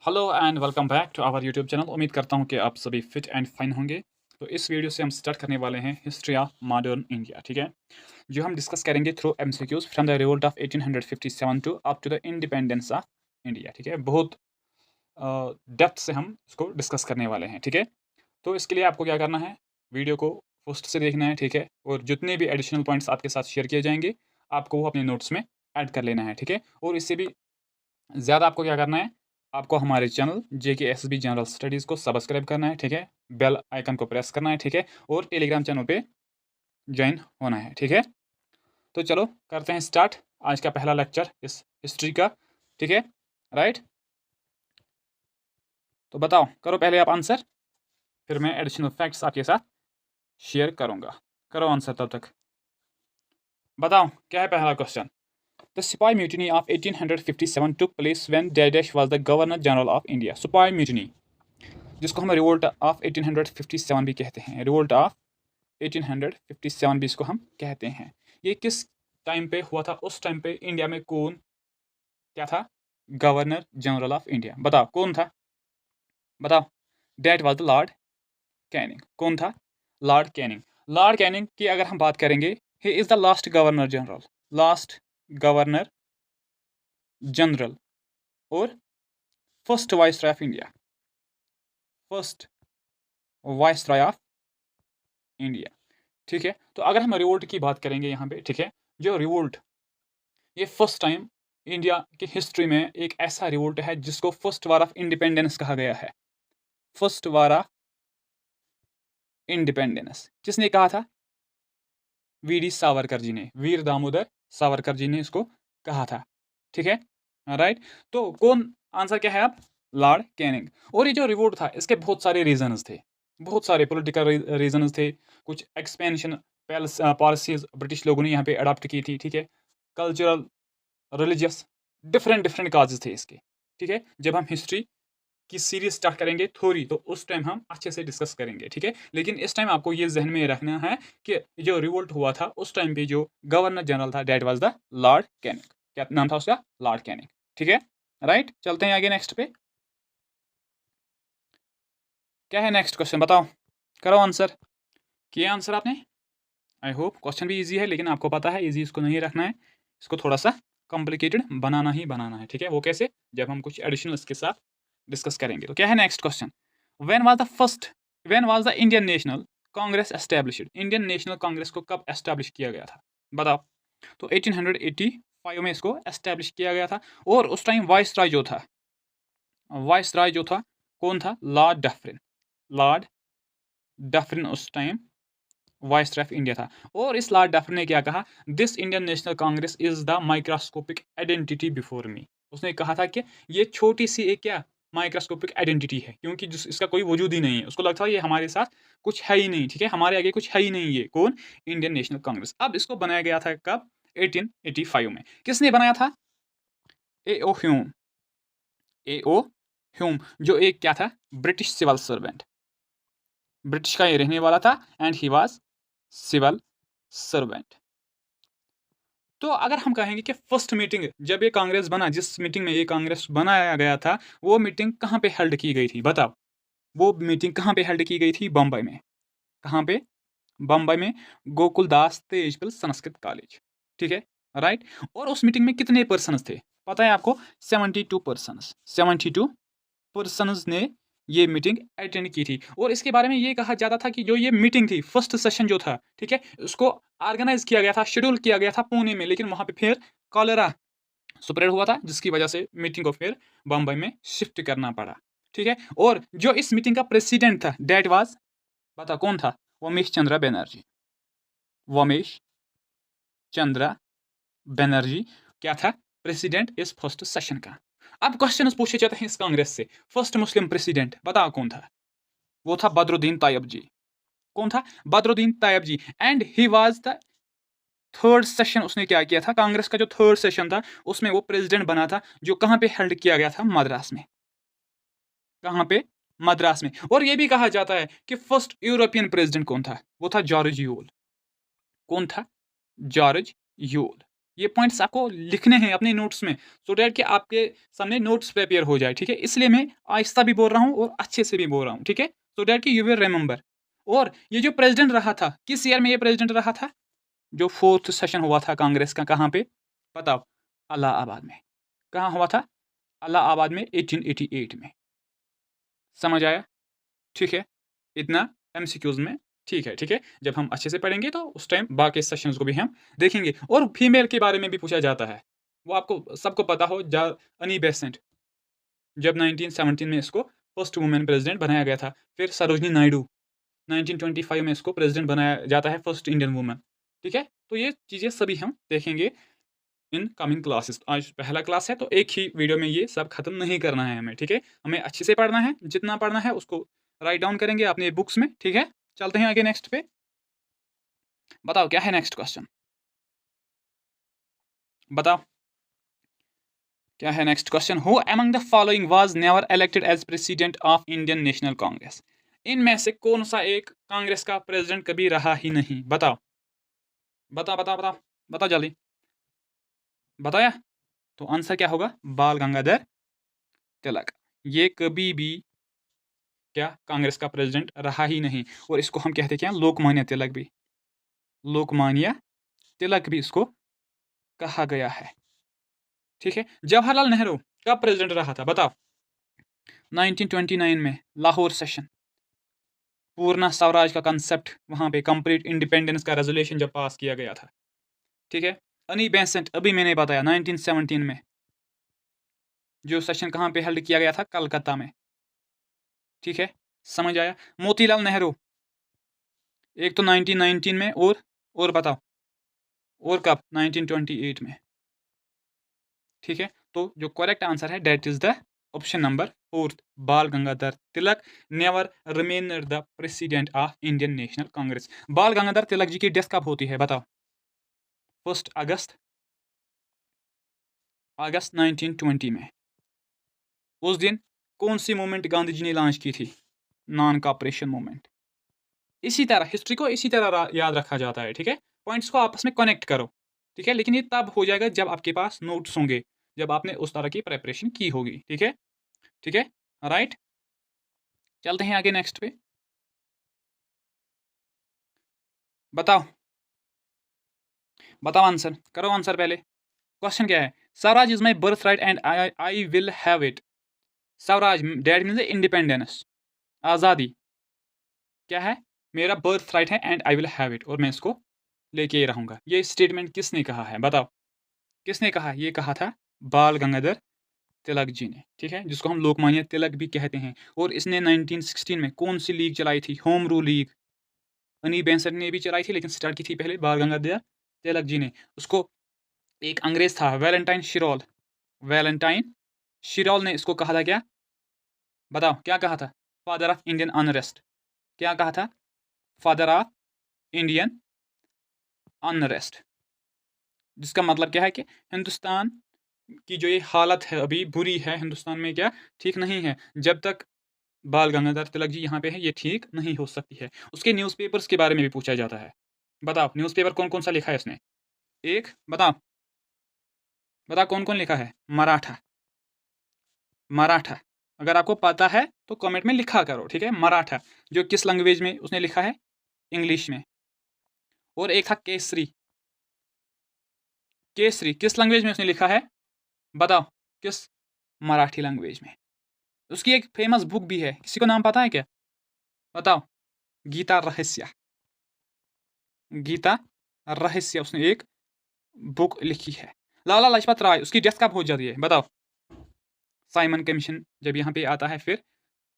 Hello and welcome back to our YouTube channel. उम्मीद करता हूँ कि आप सभी फिट एंड फाइन होंगे। तो इस वीडियो से हम स्टार्ट करने वाले हैं हिस्ट्री ऑफ मॉडर्न इंडिया, ठीक है, जो हम डिस्कस करेंगे through MCQs from the revolt of 1857 to up to the independence of India, ठीक है। बहुत डेप्थ से हम इसको डिस्कस करने वाले हैं, ठीक है। तो इसके लिए आपको क्या करना है, वीडियो को फर्स्ट से देखना है, ठीक है, और जितने भी एडिशनल पॉइंट्स आपके साथ शेयर किए जाएंगे आपको वो अपने नोट्स में ऐड कर लेना है, ठीक है। और इससे भी ज़्यादा आपको क्या करना है, आपको हमारे चैनल JKSB जनरल स्टडीज़ को सब्सक्राइब करना है, ठीक है, बेल आइकन को प्रेस करना है, ठीक है, और टेलीग्राम चैनल पे ज्वाइन होना है, ठीक है। तो चलो करते हैं स्टार्ट आज का पहला लेक्चर इस हिस्ट्री का, ठीक है, राइट। तो बताओ, करो पहले आप आंसर, फिर मैं एडिशनल फैक्ट्स आपके साथ शेयर करूँगा। करो आंसर तब तक। बताओ क्या है पहला question. The Sepoy Mutiny of 1857 took place when Dash was the Governor General of India. Sepoy Mutiny, जिसको हम रिवोल्ट ऑफ 1857 भी कहते हैं, रिवोल्ट ऑफ 1857 भी इसको हम कहते हैं। ये किस टाइम पे हुआ था? उस टाइम पे इंडिया में कौन क्या था? Governor general of India. बताओ कौन था, बताओ। That was the lord Canning. कौन था? Lord Canning. लॉर्ड कैनिंग की अगर हम बात करेंगे, he is the last governor general, last governor general और first viceroy of India, first viceroy of India, ठीक है। तो अगर हम रिवोल्ट की बात करेंगे यहाँ पे, ठीक है, जो रिवोल्ट, ये फर्स्ट टाइम इंडिया की हिस्ट्री में एक ऐसा रिवोल्ट है जिसको फर्स्ट वार ऑफ इंडिपेंडेंस कहा गया है। फर्स्ट वार ऑफ इंडिपेंडेंस किसने कहा था? वीडी सावरकर जी ने, वीर दामोदर सावरकर जी ने इसको कहा था, ठीक है, राइट। तो कौन, आंसर क्या है आप? Lord Canning. और ये जो रिवोल्ट था इसके बहुत सारे रीजंस थे, बहुत सारे पॉलिटिकल रीजंस थे, कुछ एक्सपेंशन पॉलिसीज ब्रिटिश लोगों ने यहाँ पे अडॉप्ट की थी, ठीक है, cultural, religious, different different causes थे इसके, ठीक है। जब हम हिस्ट्री की सीरीज स्टार्ट करेंगे थोड़ी, तो उस टाइम हम अच्छे से डिस्कस करेंगे, ठीक है। लेकिन इस टाइम आपको ये जहन में रखना है कि जो रिवोल्ट हुआ था उस टाइम पे जो गवर्नर जनरल था that was the lord Canning. क्या नाम था उसका? लॉर्ड कैनिंग, ठीक है, राइट। चलते हैं आगे नेक्स्ट पे। क्या है नेक्स्ट क्वेश्चन, बताओ, करो आंसर। किया आंसर आपने? आई होप क्वेश्चन भी ईजी है, लेकिन आपको पता है ईजी इसको नहीं रखना है, इसको थोड़ा सा कॉम्प्लिकेटेड बनाना ही बनाना है, ठीक है। वो कैसे? जब हम कुछ एडिशनल इसके साथ डिस्कस करेंगे। तो क्या है next question. When was the Indian national Congress established. Indian national Congress को कब एस्टेब्लिश किया गया था, बताओ। तो 1885 में इसको एस्टेब्लिश किया गया था। और उस टाइम वाइस राय जो था कौन था? Lord Dufferin. लॉर्ड डफरिन उस टाइम वाइस ऑफ इंडिया था। और इस लॉर्ड डफरिन ने क्या कहा? This Indian national Congress is the microscopic identity before me. उसने कहा था कि ये छोटी सी एक क्या माइक्रोस्कोपिक आइडेंटिटी है, क्योंकि जिस इसका कोई वजूद ही नहीं है। उसको लगता है ये हमारे साथ कुछ है ही नहीं, ठीक है, हमारे आगे कुछ है ही नहीं। ये कौन? Indian national Congress. अब इसको बनाया गया था कब? 1885 में। किसने बनाया था? ए ओ ह्यूम। ए ओ ह्यूम, जो एक क्या था? ब्रिटिश सिविल सर्वेंट, ब्रिटिश का ये रहने वाला था, and he was civil servant. तो अगर हम कहेंगे कि फर्स्ट मीटिंग जब ये कांग्रेस बना, जिस मीटिंग में ये कांग्रेस बनाया गया था, वो मीटिंग कहाँ पे हेल्ड की गई थी, बताओ। वो मीटिंग कहाँ पे हेल्ड की गई थी? बम्बई में। कहाँ पे? बम्बई में, गोकुलदास तेजपाल संस्कृत कॉलेज, ठीक है, राइट। और उस मीटिंग में कितने पर्सन थे पता है आपको? 72 पर्सन, 72 पर्सन ने ये मीटिंग अटेंड की थी। और इसके बारे में ये कहा जाता था कि जो ये मीटिंग थी, फर्स्ट सेशन जो था, ठीक है, उसको ऑर्गेनाइज किया गया था, शेड्यूल किया गया था पुणे में, लेकिन वहां पे फिर कॉलेरा स्प्रेड हुआ था, जिसकी वजह से मीटिंग को फिर बम्बई में शिफ्ट करना पड़ा, ठीक है। और जो इस मीटिंग का प्रेसिडेंट था, डेट वाज, बता कौन था? वमेश चंद्र बनर्जी। वमेश चंद्र बनर्जी क्या था? प्रेसिडेंट इस फर्स्ट सेशन का। अब क्वेश्चन पूछे जाते हैं इस कांग्रेस से, फर्स्ट मुस्लिम प्रेसिडेंट बताओ कौन था? वो था बदरुद्दीन तायब जी। कौन था? Badruddin Tayab ji. And he was the third session. उसने क्या किया था? कांग्रेस का जो थर्ड सेशन था उसमें वो प्रेसिडेंट बना था, जो कहां पे हेल्ड किया गया था? मद्रास में। कहां पे? मद्रास में। और ये भी कहा जाता है कि फर्स्ट यूरोपियन प्रेसिडेंट कौन था? वो था जॉर्ज यूल। कौन था? George Yule. ये पॉइंट्स आपको लिखने हैं अपने नोट्स में, सो डैट कि आपके सामने नोट्स प्रिपेयर हो जाए, ठीक है। इसलिए मैं आहिस्ता भी बोल रहा हूँ और अच्छे से भी बोल रहा हूँ, ठीक है, सो डैट कि यू विल रिमेंबर। और ये जो प्रेसिडेंट रहा था, किस ईयर में ये प्रेसिडेंट रहा था? जो 4th सेशन हुआ था कांग्रेस का, कहाँ पे बताओ? इलाहाबाद में। कहाँ हुआ था? इलाहाबाद में 1888 में। समझ आया? ठीक है, इतना एमसीक्यूज में। ठीक है, ठीक है, जब हम अच्छे से पढ़ेंगे तो उस टाइम बाकी सेशंस को भी हम देखेंगे। और फीमेल के बारे में भी पूछा जाता है, वो आपको सबको पता हो अनी बेसेंट, जब 1917 में इसको फर्स्ट वुमेन प्रेसिडेंट बनाया गया था। फिर सरोजनी नायडू, 1925 में इसको प्रेसिडेंट बनाया जाता है, फर्स्ट इंडियन वुमन, ठीक है। तो ये चीज़ें सभी हम देखेंगे इन कमिंग क्लासेस। आज पहला क्लास है तो एक ही वीडियो में ये सब खत्म नहीं करना है हमें, ठीक है। हमें अच्छे से पढ़ना है, जितना पढ़ना है उसको राइट डाउन करेंगे अपने बुक्स में, ठीक है। चलते हैं आगे नेक्स्ट पे। बताओ क्या है नेक्स्ट क्वेश्चन, बताओ क्या है next question. Who among the following was never elected as president of Indian national Congress? इनमें से कौन सा एक कांग्रेस का प्रेसिडेंट कभी रहा ही नहीं? बताओ बताओ बताओ बताओ बताओ जल्दी बताया। तो आंसर क्या होगा? बाल गंगाधर तिलक। ये कभी भी क्या कांग्रेस का प्रेसिडेंट रहा ही नहीं। और इसको हम कहते क्या? लोकमान्य तिलक भी, लोकमान्य तिलक भी इसको कहा गया है, ठीक है। जवाहरलाल नेहरू कब प्रेसिडेंट रहा था? बताओ। 1929 में लाहौर सेशन, पूर्ण स्वराज का कंसेप्ट वहां पे, कंप्लीट इंडिपेंडेंस का रेजोल्यूशन जब पास किया गया था, ठीक है। अनी बेसेंट अभी मैंने बताया 1917 में, जो सेशन कहाँ पे हेल्ड किया गया था? कलकत्ता में, ठीक है। समझ आया? मोतीलाल नेहरू एक तो 1919 में, और बताओ और कब? 1928 में, ठीक है। तो जो करेक्ट आंसर है that is the option number 4, Bal Gangadhar Tilak never remain the president of Indian national Congress. Bal Gangadhar Tilak ji की डेथ कब होती है? बताओ। 1 अगस्त 1920 में। उस दिन कौन सी मूवमेंट गांधी जी ने लॉन्च की थी? Non cooperation movement. इसी तरह हिस्ट्री को इसी तरह याद रखा जाता है, ठीक है। पॉइंट्स को आपस में कनेक्ट करो, ठीक है। लेकिन ये तब हो जाएगा जब आपके पास नोट्स होंगे, जब आपने उस तरह की प्रेपरेशन की होगी, ठीक है, ठीक है, राइट। चलते हैं आगे नेक्स्ट पे। बताओ बताओ आंसर करो, आंसर पहले। क्वेश्चन क्या है? Swaraj is my birth right and I will have it. Swaraj that means independence, आज़ादी क्या है? मेरा बर्थ राइट है and I will have it, और मैं इसको लेके ही रहूंगा। ये स्टेटमेंट किसने कहा है? बताओ किसने कहा? ये कहा था बाल गंगाधर तिलक जी ने, ठीक है, जिसको हम लोकमान्य तिलक भी कहते हैं। और इसने 1916 में कौन सी लीग चलाई थी? Home rule league. अनी बेसेंट ने भी चलाई थी, लेकिन स्टार्ट की थी पहले बाल गंगाधर तिलक जी ने। उसको एक अंग्रेज था वैलेंटाइन शिरोल, वैलेंटाइन शिरोल ने इसको कहा था क्या? बताओ क्या कहा था? Father of Indian unrest. क्या कहा था? Father of Indian unrest. जिसका मतलब क्या है कि हिंदुस्तान की जो ये हालत है अभी बुरी है, हिंदुस्तान में क्या ठीक नहीं है, जब तक बाल गंगाधर तिलक जी यहाँ पे है ये ठीक नहीं हो सकती है। उसके न्यूज़पेपर्स के बारे में भी पूछा जाता है। बताओ न्यूज़पेपर कौन कौन सा लिखा है उसने? एक बताओ, बताओ कौन कौन लिखा है? मराठा, मराठा। अगर आपको पता है तो कमेंट में लिखा करो, ठीक है। मराठा जो किस लैंग्वेज में उसने लिखा है? इंग्लिश में। और एक था केसरी, केसरी किस लैंग्वेज में उसने लिखा है? बताओ किस? मराठी लैंग्वेज में। उसकी एक फेमस बुक भी है, किसी को नाम पता है क्या? बताओ। गीता रहस्य, गीता रहस्य उसने एक बुक लिखी है। लाला लाजपत राय उसकी डेथ कब हो जाती है? बताओ। साइमन कमीशन जब यहाँ पे आता है, फिर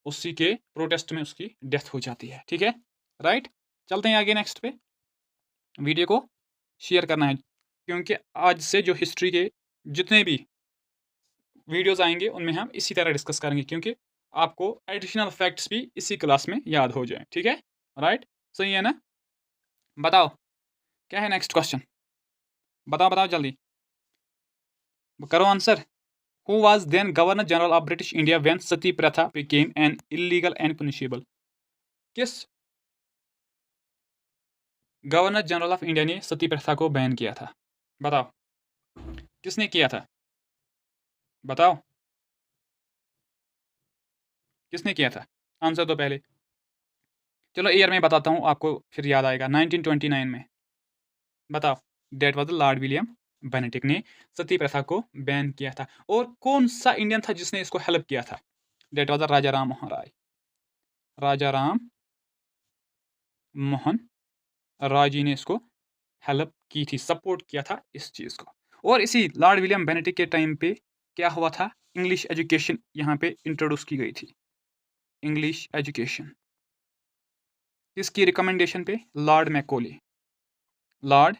उसी के प्रोटेस्ट में उसकी डेथ हो जाती है, ठीक है, राइट। चलते हैं आगे नेक्स्ट पे। वीडियो को शेयर करना है, क्योंकि आज से जो हिस्ट्री के जितने भी वीडियोस आएंगे उनमें हम इसी तरह डिस्कस करेंगे, क्योंकि आपको एडिशनल फैक्ट्स भी इसी क्लास में याद हो जाए, ठीक है, राइट। सही है ना? बताओ क्या है नेक्स्ट क्वेश्चन, बताओ बताओ जल्दी करो answer. Who was then Governor General of British India when Sati Pratha became an illegal and punishable? किस गवर्नर जनरल ऑफ इंडिया ने सती प्रथा को बैन किया था? बताओ। किसने किया था? बताओ, किसने किया था? आंसर दो पहले। चलो ईयर में बताता हूँ आपको, फिर याद आएगा। 1929 में। बताओ। डेट वाज लॉर्ड विलियम बेनेटिक ने सती प्रथा को बैन किया था। और कौन सा इंडियन था जिसने इसको हेल्प किया था? डेट वाज राजा राम मोहन राय। राजा राम मोहन राय जी ने इसको हेल्प की थी, सपोर्ट किया था इस चीज़ को। और इसी लॉर्ड विलियम बेनेटिक के टाइम पे क्या हुआ था? इंग्लिश एजुकेशन यहाँ पे इंट्रोड्यूस की गई थी। इंग्लिश एजुकेशन किसकी रिकमेंडेशन पे? Lord Macaulay. लॉर्ड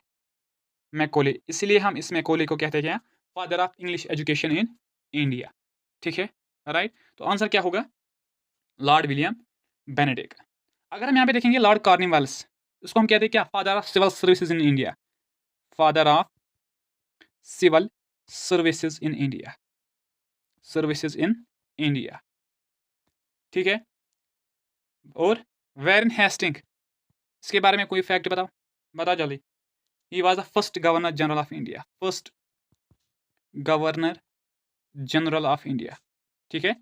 मैकोले, इसलिए हम इस मैकोले को कहते हैं father of English education in India. ठीक है, राइट। तो आंसर क्या होगा? Lord William Benedict. अगर हम यहाँ पे देखेंगे लॉर्ड कॉर्नवालिस, उसको हम कहते हैं क्या? Father of civil services in India. Father of civil services in India. Services in India. ठीक है। और वेरन हेस्टिंग, इसके बारे में कोई फैक्ट बताओ, बताओ जल्दी। He was the first governor general of India. First governor general of India. ठीक है,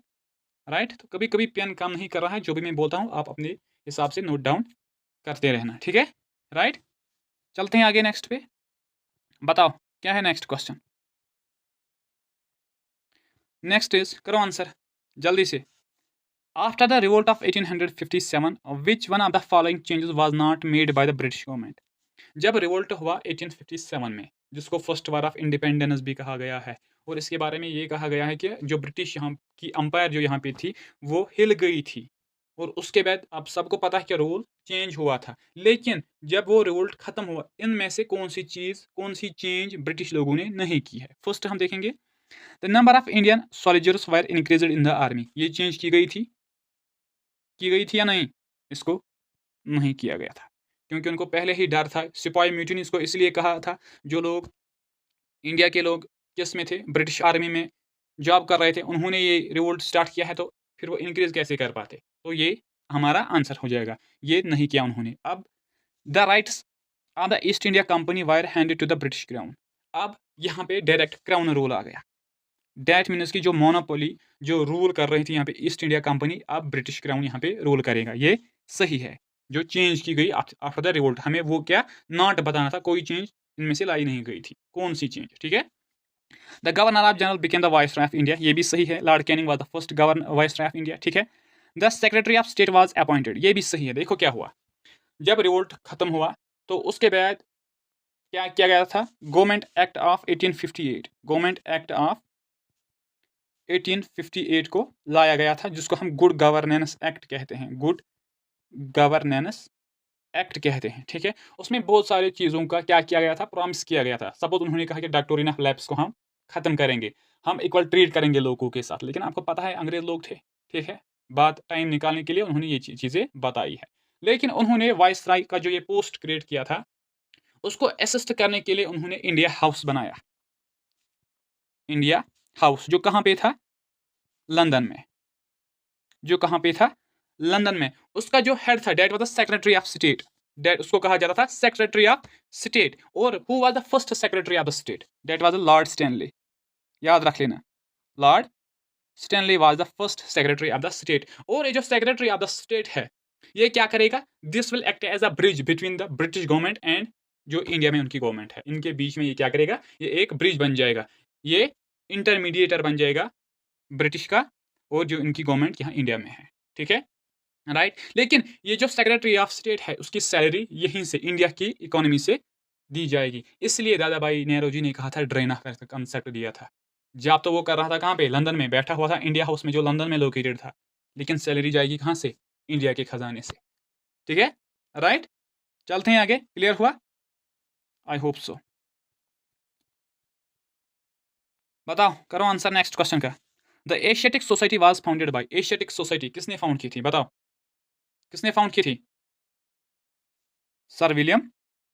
राइट। तो कभी कभी पेन काम नहीं कर रहा है, जो भी मैं बोलता हूँ आप अपने हिसाब से नोट डाउन करते रहना। ठीक है, राइट। चलते हैं आगे नेक्स्ट पे। बताओ क्या है नेक्स्ट क्वेश्चन। नेक्स्ट इज, करो आंसर जल्दी से। After the revolt of 1857 which one of the following changes was not made by the British government? जब रिवोल्ट हुआ 1857 में, जिसको फर्स्ट वार ऑफ इंडिपेंडेंस भी कहा गया है, और इसके बारे में ये कहा गया है कि जो ब्रिटिश यहाँ की अंपायर जो यहाँ पे थी वो हिल गई थी, और उसके बाद अब सबको पता है कि रूल चेंज हुआ था। लेकिन जब वो रिवोल्ट खत्म हुआ, इनमें से कौन सी चीज़, कौन सी चेंज ब्रिटिश लोगों ने नहीं की है? फर्स्ट हम देखेंगे, the number of Indian soldiers were increased in the army. ये चेंज की गई थी या नहीं? इसको नहीं किया गया था, क्योंकि उनको पहले ही डर था। सिपाही म्यूटिनी इसको इसलिए कहा था। जो लोग इंडिया के लोग किस में थे? ब्रिटिश आर्मी में जॉब कर रहे थे, उन्होंने ये रिवोल्ट स्टार्ट किया है, तो फिर वो इंक्रीज कैसे कर पाते? तो ये हमारा आंसर हो जाएगा, ये नहीं किया उन्होंने। अब the rights of the East India Company were handed to the British crown. अब यहाँ पे डायरेक्ट क्राउन रूल आ गया। डैट मीन्स की जो मोनोपोली जो रूल कर रही थी यहाँ पे ईस्ट इंडिया कंपनी, अब ब्रिटिश क्राउन यहाँ पे रूल करेगा। ये सही है, जो चेंज की गई आफ्टर द रिवोल्ट। हमें वो क्या नॉट बताना था, कोई चेंज इनमें से लाई नहीं गई थी, कौन सी चेंज? ठीक है। The governor of general became the viceroy of India, ये भी सही है। Lord Canning was the first governor viceroy of India. ठीक है। The secretary of state was appointed, ये भी सही है। देखो क्या हुआ, जब रिवोल्ट खत्म हुआ तो उसके बाद क्या किया गया था? Government act of 1858, government act of 1858 को लाया गया था, जिसको हम गुड गवर्नेंस एक्ट कहते हैं। गुड गवर्नेंस एक्ट कहते हैं। ठीक है। उसमें बहुत सारी चीज़ों का क्या किया गया था? प्रॉमिस किया गया था। सपोज उन्होंने कहा कि डॉक्टोरिन ऑफ लैब्स को हम खत्म करेंगे, हम इक्वल ट्रीट करेंगे लोगों के साथ। लेकिन आपको पता है अंग्रेज लोग थे, ठीक है, बात टाइम निकालने के लिए उन्होंने ये चीज़ें बताई है। लेकिन उन्होंने वाइसराय का जो ये पोस्ट क्रिएट किया था, उसको असिस्ट करने के लिए उन्होंने इंडिया हाउस बनाया। इंडिया हाउस जो कहाँ पे था? लंदन में। जो कहाँ पे था? लंदन में। उसका जो हेड था, that was the secretary of state. That उसको कहा जाता था सेक्रेटरी ऑफ स्टेट। और who was the first secretary of the state? That was lord Stanley. याद रख लेना, lord Stanley was the first secretary of the state. और ये जो सेक्रेटरी ऑफ द स्टेट है, ये क्या करेगा? This will act as a bridge between the British government and जो इंडिया में उनकी गवर्नमेंट है। इनके बीच में ये क्या करेगा? ये एक ब्रिज बन जाएगा, ये इंटरमीडिएटर बन जाएगा ब्रिटिश का और जो इनकी गवर्नमेंट यहाँ इंडिया में है। ठीक है, राइट। लेकिन ये जो सेक्रेटरी ऑफ स्टेट है, उसकी सैलरी यहीं से इंडिया की इकोनॉमी से दी जाएगी। इसलिए दादा भाई नेहरू जी ने कहा था, ड्रेन ऑफ वेल्थ का कंसेप्ट दिया था। जब तो वो कर रहा था कहाँ पे? लंदन में बैठा हुआ था, इंडिया हाउस में, जो लंदन में लोकेटेड था। लेकिन सैलरी जाएगी कहाँ से? इंडिया के खजाने से। ठीक है, राइट। चलते हैं आगे। क्लियर हुआ? I hope so. बताओ, करो आंसर नेक्स्ट क्वेश्चन का। The Asiatic Society was founded by. Asiatic Society किसने फाउंड की थी? बताओ, किसने फाउंड की थी? Sir William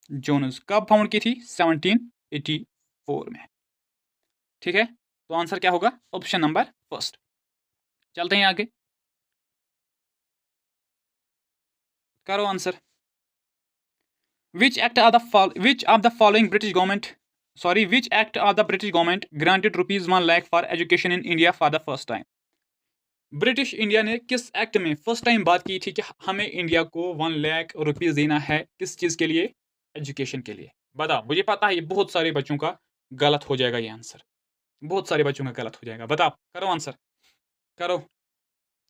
Jones. कब फाउंड की थी? 1784 में। ठीक है, तो आंसर क्या होगा? Option number first. चलते हैं आगे, करो answer. Which of the following British government sorry which act of the British government granted ₹1 lakh for education in India for the first time. British India ने किस एक्ट में फर्स्ट टाइम बात की थी कि हमें इंडिया को ₹1 लाख देना है, किस चीज़ के लिए? एजुकेशन के लिए। बताओ, मुझे पता है ये बहुत सारे बच्चों का गलत हो जाएगा ये आंसर, बहुत सारे बच्चों का गलत हो जाएगा। बताओ, करो आंसर, करो,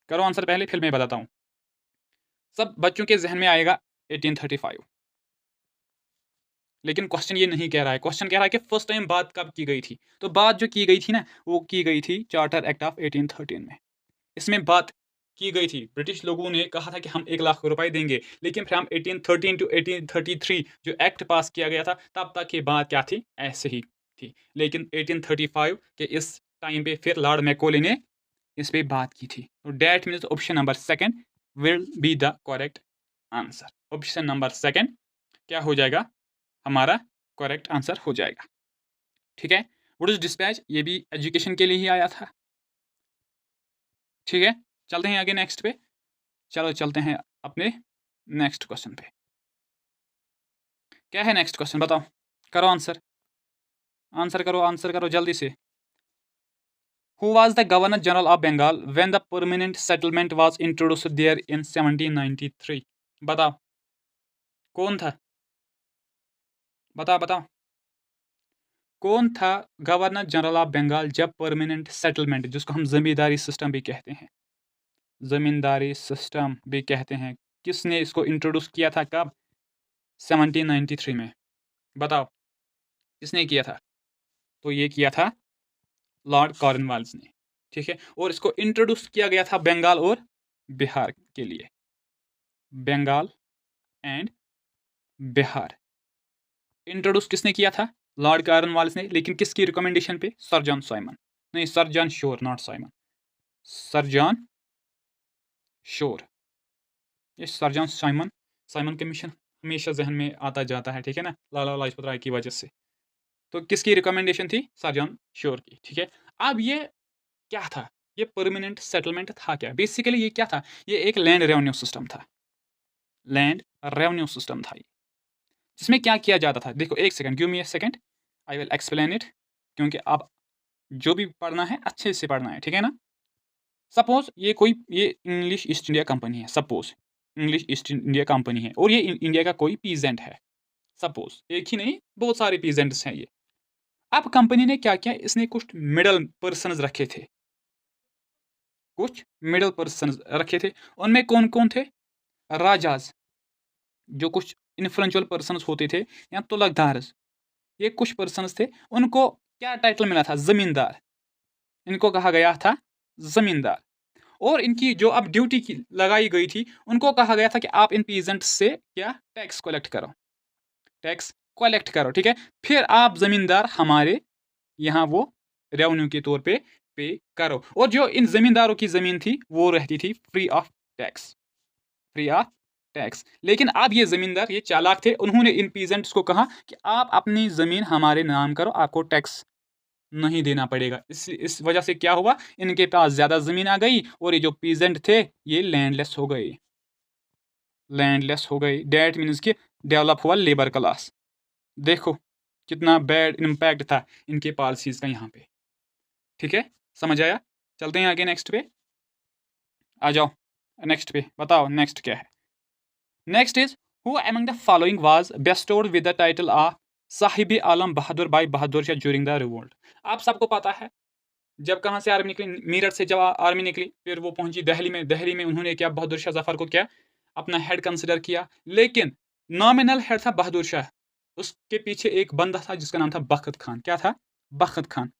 करो आंसर पहले, फिर मैं बताता हूँ। सब बच्चों के जहन में आएगा 1835, लेकिन क्वेश्चन ये नहीं कह रहा है। क्वेश्चन कह रहा है कि फर्स्ट टाइम बात कब की गई थी। तो बात जो की गई थी ना, वो की गई थी चार्टर एक्ट ऑफ 1813 में। इसमें बात की गई थी, ब्रिटिश लोगों ने कहा था कि हम ₹1 लाख देंगे, लेकिन फिर हम 1813 टू 1833 जो एक्ट पास किया गया था, तब तक ये बात क्या थी, ऐसे ही थी। लेकिन 1835 के इस टाइम पे फिर लॉर्ड मैकॉले ने इस पे बात की थी। तो that means option number second will be the correct answer. Option number second क्या हो जाएगा, हमारा करेक्ट आंसर हो जाएगा। ठीक है, वुड्स डिस्पैच ये भी एजुकेशन के लिए ही आया था। ठीक है, चलते हैं आगे नेक्स्ट पे। चलो चलते हैं अपने नेक्स्ट क्वेश्चन पे। क्या है नेक्स्ट क्वेश्चन, बताओ, करो आंसर, आंसर करो, आंसर करो जल्दी से। Who was the Governor General of Bengal when the permanent settlement was introduced there in 1793? बताओ, कौन था, बताओ बताओ, कौन था गवर्नर जनरल ऑफ बंगाल जब परमानेंट सेटलमेंट, जिसको हम जमींदारी सिस्टम भी कहते हैं, जमींदारी सिस्टम भी कहते हैं, किसने इसको इंट्रोड्यूस किया था, कब? 1793 में। बताओ, किसने किया था? तो ये किया था लॉर्ड कॉर्नवालिस ने। ठीक है, और इसको इंट्रोड्यूस किया गया था बंगाल और बिहार के लिए, बंगाल एंड बिहार। इंट्रोड्यूस किसने किया था? लॉर्ड कॉर्नवालिस ने, लेकिन किसकी रिकमेंडेशन पे? सर जॉन साइमन, नहीं sir John Shore, not Simon, sir John Shore. ये sir John Simon, Simon commission हमेशा जहन में आता जाता है, ठीक है ना, लाला लाजपत राय की वजह से। तो किसकी रिकमेंडेशन थी? सर जॉन शोर की। ठीक है, अब ये क्या था, ये परमानेंट सेटलमेंट था क्या? बेसिकली ये क्या था, ये एक लैंड रेवेन्यू सिस्टम था, लैंड रेवेन्यू सिस्टम था ये, जिसमें क्या किया जाता था। देखो एक second, give me A second, I will explain it, क्योंकि अब जो भी पढ़ना है अच्छे से पढ़ना है, ठीक है ना। सपोज ये इंग्लिश ईस्ट इंडिया कंपनी है, suppose English east India company है, और ये इंडिया का कोई पीजेंट है, सपोज, एक ही नहीं बहुत सारे पीजेंट्स हैं ये। अब कंपनी ने क्या किया, इसने कुछ मिडल पर्सनस रखे थे, कुछ मिडल पर्सनस रखे थे। उनमें कौन कौन थे? राजाज, जो कुछ इन्फ्लुएंशियल पर्सनस होते थे, या तुलकदार्स, ये कुछ पर्सनस थे। उनको क्या टाइटल मिला था? जमींदार। इनको कहा गया था जमींदार। और इनकी जो अब ड्यूटी की लगाई गई थी, उनको कहा गया था कि आप इन पीजेंट से क्या टैक्स कलेक्ट करो, टैक्स कलेक्ट करो। ठीक है, फिर आप जमींदार हमारे यहाँ वो रेवेन्यू के तौर पे करो। और जो इन जमींदारों की जमीन थी वो रहती थी free of tax, free of tax. लेकिन अब ये जमींदार, ये चालाक थे, उन्होंने इन पीजेंट्स को कहा कि आप अपनी जमीन हमारे नाम करो, आपको टैक्स नहीं देना पड़ेगा। इस वजह से क्या हुआ, इनके पास ज़्यादा ज़मीन आ गई, और ये जो पीजेंट थे ये लैंडलेस हो गए, लैंडलेस हो गए। डैट मीन्स कि डेवलप हुआ लेबर क्लास। देखो कितना बैड इम्पैक्ट था इनके पॉलिसीज़ का यहाँ पे। ठीक है, समझ आया? चलते हैं आगे नेक्स्ट पे, आ जाओ नेक्स्ट पे, बताओ नेक्स्ट क्या है। Next is who among the following was bestowed with the title of Sahib Alam Bahadur by Bahadur Shah during the revolt. आप सबको पता है, जब कहाँ से आर्मी निकली, मेरठ से जब आर्मी निकली, फिर वो पहुंची दिल्ली में। दिल्ली में उन्होंने क्या, बहादुर शाह जफर को क्या अपना हेड कंसिडर किया, लेकिन नॉमिनल हेड था बहादुर शाह, उसके पीछे एक बंदा था जिसका नाम था बख्त खान। क्या था? बख्त खान।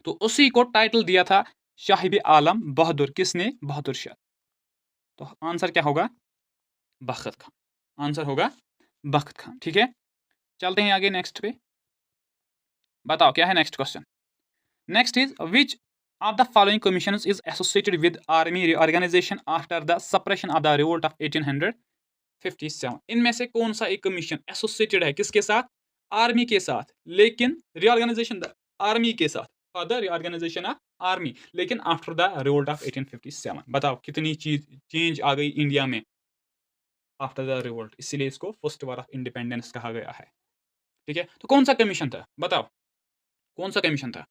तो उसी को टाइटल दिया था साहिब आलम बहादुर। किसने? बहादुर शाह। तो आंसर क्या होगा? बख्त खान, आंसर होगा बख्त खान। ठीक है, चलते हैं आगे नेक्स्ट पे, बताओ क्या है next question. Next is which of the following commissions is associated with army reorganization after the suppression of the revolt of 1857? इनमें से कौन सा एक कमीशन एसोसिएटेड है किसके साथ? आर्मी के साथ, लेकिन रिऑर्गेनाइजेशन आर्मी के साथ, for the reorganisation of army, लेकिन आफ्टर द रिवोल्ट ऑफ 1857। बताओ कितनी चीज चेंज आ गई इंडिया में आफ्टर द रिवोल्ट, इसीलिए इसको फर्स्ट वार ऑफ इंडिपेंडेंस कहा गया है। ठीक है। तो कौन सा कमीशन था बताओ, कौन सा कमीशन था,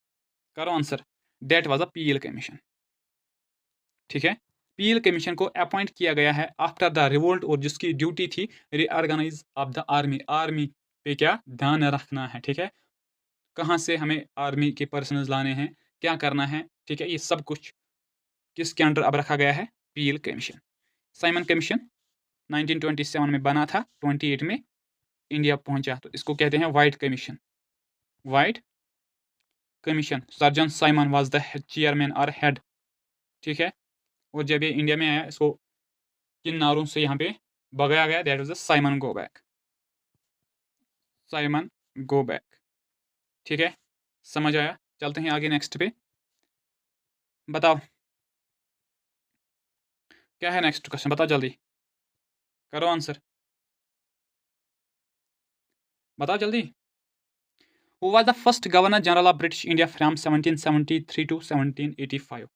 करो answer. That was a PL commission. ठीक है, पीएल कमीशन को अपॉइंट किया गया है आफ्टर द रिवोल्ट, और जिसकी ड्यूटी थी reorganise of the army. Army पे क्या ध्यान रखना है, ठीक है, कहाँ से हमें आर्मी के पर्सनल लाने हैं, क्या करना है, ठीक है, ये सब कुछ किसके अंडर अब रखा गया है, पीएल कमीशन। साइमन कमीशन 1927 में बना था, 28 में इंडिया पहुंचा, तो इसको कहते हैं white commission. White commission, surgeon Simon was the chairman और हेड। ठीक है, और जब ये इंडिया में आया, इसको किन नारों से यहाँ पे भगाया गया, that was the Simon go back. Simon go back. ठीक है, समझ आया। चलते हैं आगे नेक्स्ट पे, बताओ क्या है नेक्स्ट क्वेश्चन, बताओ जल्दी, करो आंसर, बताओ जल्दी। Who was the first Governor General of British India from 1773 to 1785?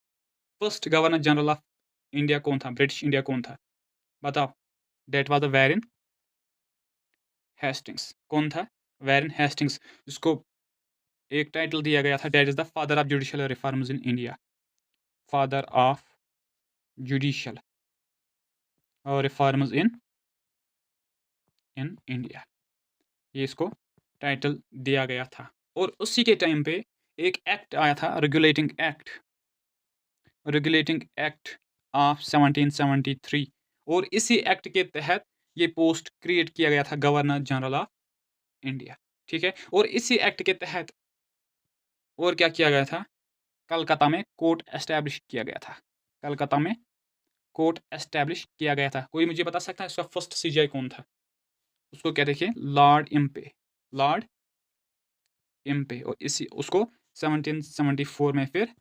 First governor general of India कौन था, ब्रिटिश इंडिया कौन था, बताओ। That was the Warren Hastings. कौन था, वैरन हेस्टिंग्स, जिसको एक टाइटल दिया गया था, that is the father of judicial reforms in India. Father of judicial और रिफॉर्म्स इन इंडिया, ये इसको टाइटल दिया गया था। और उसी के टाइम पे एक एक्ट आया था, regulating act, regulating act of 1773, और इसी एक्ट के तहत ये पोस्ट क्रिएट किया गया था, गवर्नर जनरल ऑफ इंडिया। ठीक है, और इसी एक्ट के तहत और क्या किया गया था, कलकत्ता में कोर्ट एस्टैब्लिश किया गया था। कलकत्ता में कोर्ट एस्टैब्लिश किया गया था। कोई मुझे बता सकता है इसका फर्स्ट सीजीआई कौन था, उसको क्या देखिए, लॉर्ड इम्पे, लॉर्ड इम्पे। और इसी उसको 1774 में फिर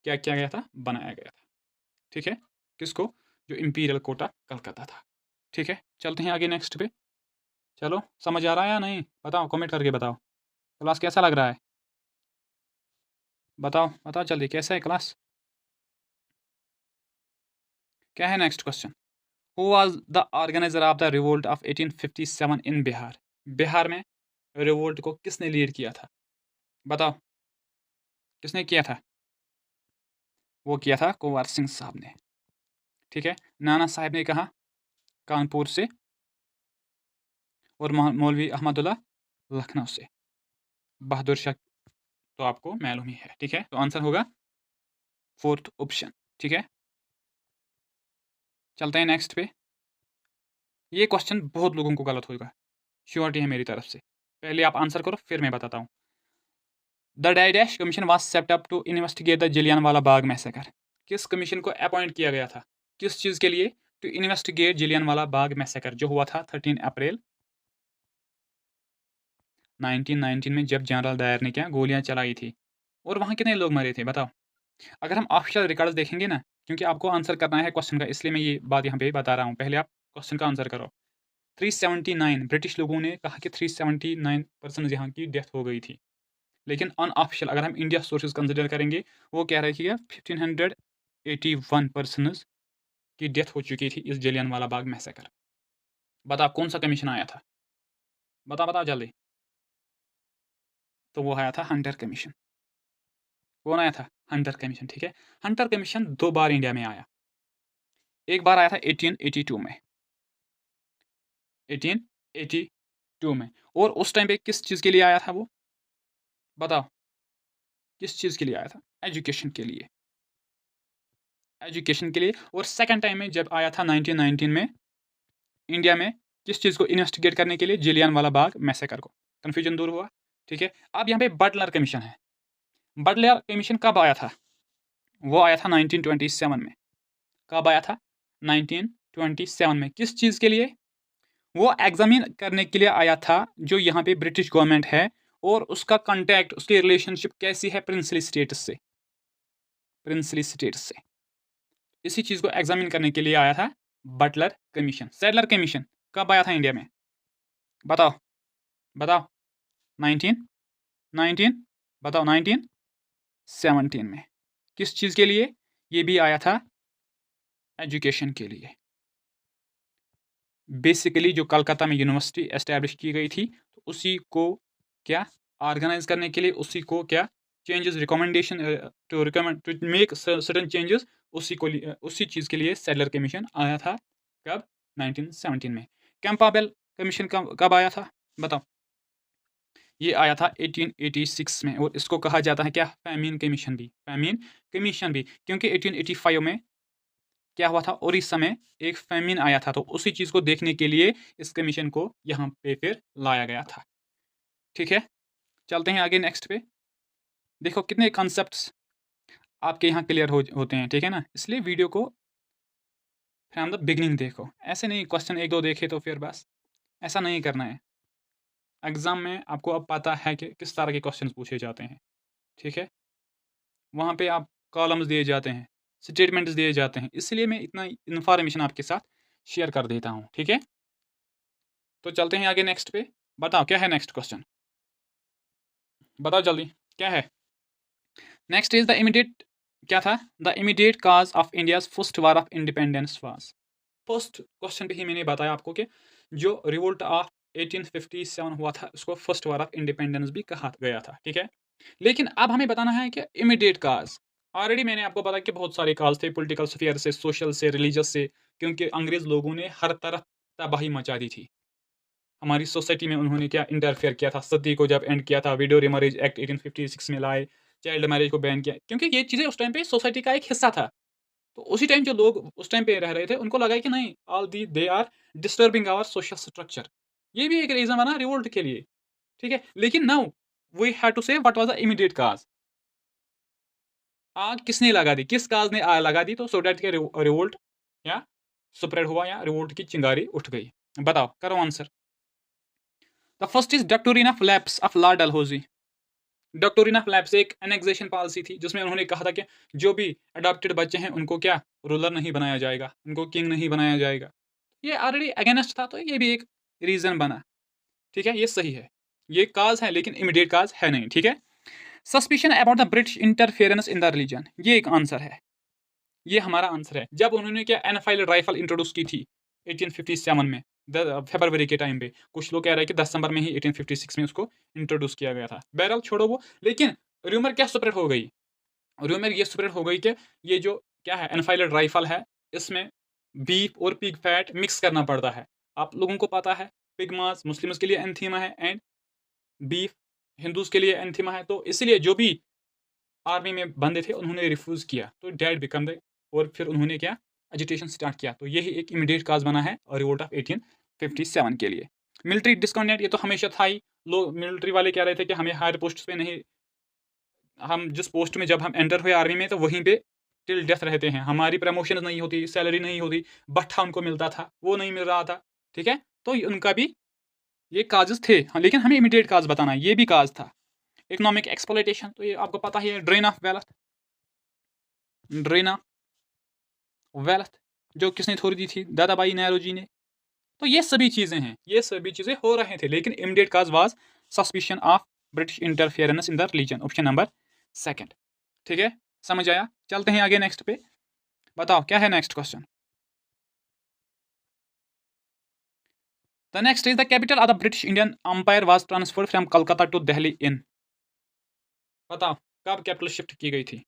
क्या किया गया था, बनाया गया था। ठीक है, किसको, जो इंपीरियल कोटा कलकत्ता था। ठीक है, चलते हैं आगे नेक्स्ट पे। चलो, समझ आ रहा है या नहीं, बताओ, कमेंट करके बताओ, क्लास कैसा लग रहा है, बताओ बताओ जल्दी, कैसा है क्लास, क्या है next question. Who was the organiser of the revolt of 1857 इन बिहार। बिहार में रिवोल्ट को किसने लीड किया था, बताओ, किसने किया था, वो किया था कुंवर सिंह साहब ने। ठीक है, नाना साहब ने कहा कानपुर से, और मौलवी अहमदुल्ला लखनऊ से, बहादुर शाह तो आपको मालूम ही है। ठीक है, तो आंसर होगा फोर्थ ऑप्शन। ठीक है, चलते हैं नेक्स्ट पे। ये क्वेश्चन बहुत लोगों को गलत होगा, श्योरिटी है मेरी तरफ से। पहले आप आंसर करो, फिर मैं बताता हूँ। The dash commission was set up to investigate the Jallianwala Bagh massacre. किस कमीशन को अपॉइंट किया गया था, किस चीज़ के लिए, to investigate Jallianwala Bagh massacre, जो हुआ था 13 अप्रैल 1919 में, जब जनरल डायर ने क्या गोलियां चलाई थी। और वहाँ कितने लोग मरे थे, बताओ। अगर हम ऑफिशियल रिकॉर्ड्स देखेंगे ना, क्योंकि आपको आंसर करना है क्वेश्चन का, इसलिए मैं ये बात यहाँ पे बता रहा हूँ, पहले आप क्वेश्चन का आंसर करो। 379 ब्रिटिश लोगों ने कहा कि 379 पर्सन यहाँ की डेथ हो गई थी, लेकिन अनऑफिशियल अगर हम इंडिया सोर्सेज कंसिडर करेंगे, वो कह रहे हैं कि 1581 पर्सन की डेथ हो चुकी थी इस जलियांवाला बाग मैसेकर। बताओ कौन सा कमीशन आया था, बताओ बताओ जल्दी। तो वो आया था हंटर कमीशन। कौन आया था, हंटर कमीशन। ठीक है, हंटर कमीशन 2 बार इंडिया में आया। एक बार आया था 1882 में, 1882 में, और उस टाइम पे किस चीज़ के लिए आया था वो, बताओ, किस चीज़ के लिए आया था, एजुकेशन के लिए, एजुकेशन के लिए। और सेकंड टाइम में जब आया था 1919 में इंडिया में, किस चीज़ को इन्वेस्टिगेट करने के लिए, जलियांवाला बाग मैसेकर को। कन्फ्यूजन दूर हुआ। ठीक है, अब यहाँ पे बटलर कमीशन है। बटलर कमीशन कब आया था, वो आया था 1927 में। कब आया था, 1927 में। किस चीज़ के लिए, वो एग्जामिन करने के लिए आया था, जो यहाँ पे ब्रिटिश गवर्नमेंट है और उसका कॉन्टैक्ट, उसकी रिलेशनशिप कैसी है प्रिंसली स्टेट्स से, प्रिंसली स्टेट्स से। इसी चीज़ को एग्जामिन करने के लिए आया था बटलर कमीशन। सैडलर कमीशन कब आया था इंडिया में, बताओ बताओ, 1919, बताओ 1917 में। किस चीज़ के लिए, ये भी आया था एजुकेशन के लिए। बेसिकली जो कलकत्ता में यूनिवर्सिटी एस्टैब्लिश की गई थी, तो उसी को क्या ऑर्गेनाइज करने के लिए, उसी को क्या changes recommendation to make certain changes, उसी चीज़ के लिए सैडलर कमीशन आया था। कब? 1917 में। कैंपबेल कमीशन कब आया था बताओ? ये आया था 1886 में, और इसको कहा जाता है क्या? फैमिन कमीशन भी, फैमिन कमीशन भी, क्योंकि 1885 में क्या हुआ था? उड़ीसा में एक फैमिन आया था, तो उसी चीज़ को देखने के लिए इस कमीशन को यहाँ पे फिर लाया गया था। ठीक है, चलते हैं आगे नेक्स्ट पे। देखो कितने कॉन्सेप्ट्स आपके यहाँ क्लियर होते हैं, ठीक है ना? इसलिए वीडियो को फ्रॉम द बिगिनिंग देखो, ऐसे नहीं क्वेश्चन एक दो देखे तो फिर बस, ऐसा नहीं करना है। एग्जाम में आपको अब पता है कि किस तरह के क्वेश्चन पूछे जाते हैं, ठीक है? वहाँ पे आप कॉलम्स दिए जाते हैं, स्टेटमेंट्स दिए जाते हैं, इसलिए मैं इतना इन्फॉर्मेशन आपके साथ शेयर कर देता हूँ, ठीक है? तो चलते हैं आगे नेक्स्ट पे। बताओ क्या है नेक्स्ट क्वेश्चन, बताओ जल्दी क्या है नेक्स्ट। इज द इमीडिएट, क्या था? The immediate cause of India's first war of independence was. First question पे ही मैंने बताया आपको कि जो रिवोल्ट ऑफ 1857 हुआ था उसको फर्स्ट वार ऑफ इंडिपेंडेंस भी कहा गया था, ठीक है? लेकिन अब हमें बताना है कि इमीडिएट काज, ऑलरेडी मैंने आपको बताया कि बहुत सारे काज थे, पॉलिटिकल स्फीयर से, सोशल से, रिलीजियस से, क्योंकि अंग्रेज लोगों ने हर तरफ तबाही मचा दी थी हमारी सोसाइटी में। उन्होंने क्या इंटरफेयर किया था, सती को जब एंड किया था, विडो रिमैरेज एक्ट 1856 में लाए, चाइल्ड मैरिज को बैन किया, क्योंकि ये चीज़ें उस टाइम पे सोसाइटी का एक हिस्सा था। तो उसी टाइम जो लोग उस टाइम पे रह रहे थे उनको लगा कि नहीं, all the they are disturbing our social structure, ये भी एक रीज़न बना रिवोल्ट के लिए, ठीक है? लेकिन नाउ वी हैव टू से व्हाट वाज द इमीडिएट काज। आग किसने लगा दी, किस काज ने आग लगा दी? तो सो दैट के रिवोल्ट या स्प्रेड हुआ, या रिवोल्ट की चिंगारी उठ गई। बताओ, करो answer. The first is doctrine of lapse of Lord Dalhousie. Doctrine of lapse एक एनेक्सेशन पॉलिसी थी जिसमें उन्होंने कहा था कि जो भी अडॉप्टेड बच्चे हैं उनको क्या रूलर नहीं बनाया जाएगा, उनको किंग नहीं बनाया जाएगा। ये ऑलरेडी अगेंस्ट था, तो ये भी एक रीजन बना, ठीक है? ये सही है, ये काज है, लेकिन इमीडिएट काज है नहीं, ठीक है? Suspicion about the British interference in the religion, ये एक आंसर है, ये हमारा आंसर है। जब उन्होंने क्या एनफाइल्ड राइफल इंट्रोड्यूस की थी 1857 में, फरवरी के टाइम पे, कुछ लोग कह रहे हैं कि दिसंबर में ही 1856 में उसको इंट्रोड्यूस किया गया था। बहरहाल छोड़ो वो, लेकिन र्यूमर क्या स्प्रेड हो गई? र्यूमर ये स्प्रेड हो गई कि ये जो क्या है एनफाइल्ड राइफल है, इसमें बीफ और पिग फैट मिक्स करना पड़ता है। आप लोगों को पता है पिग मांस मुस्लिम्स के लिए एंथीमा है, एंड बीफ हिंदूज के लिए एंथीमा है, तो इसलिए जो भी आर्मी में बंदे थे उन्होंने रिफ्यूज़ किया, तो डैड बिकम द, और फिर उन्होंने क्या एजिटेशन स्टार्ट किया, तो यही एक इमीडिएट काज बना है और रिवोल्ट ऑफ 1857 के लिए। मिलिट्री डिस्कॉन्टेंट, ये तो हमेशा था ही, लोग मिलिट्री वाले कह रहे थे कि हमें हायर पोस्ट पे नहीं, हम जिस पोस्ट में जब हम एंटर हुए आर्मी में तो वहीं पे टिल डेथ रहते हैं, हमारी प्रमोशन नहीं होती, सैलरी नहीं होती, भट्ठा उनको मिलता था, वो नहीं मिल रहा था, ठीक है? तो उनका भी ये काजेस थे, हाँ, लेकिन हमें इमीडिएट काज बताना है, ये भी काज था। इकोनॉमिक एक्सप्लॉइटेशन, तो ये आपको पता ही है, drain of wealth, drain of wealth जो किसने थोड़ी दी थी? दादाबाई नेहरू ने। तो ये सभी चीज़ें हैं, ये सभी चीज़ें हो रहे थे, लेकिन immediate cause was suspicion of British interference in the religion, option number second, ठीक है? समझ आया? चलते हैं आगे नेक्स्ट पे। बताओ क्या है next question. The next is the capital of the British Indian empire was transferred from Calcutta to Delhi in. बताओ कब कैपिटल शिफ्ट की गई थी?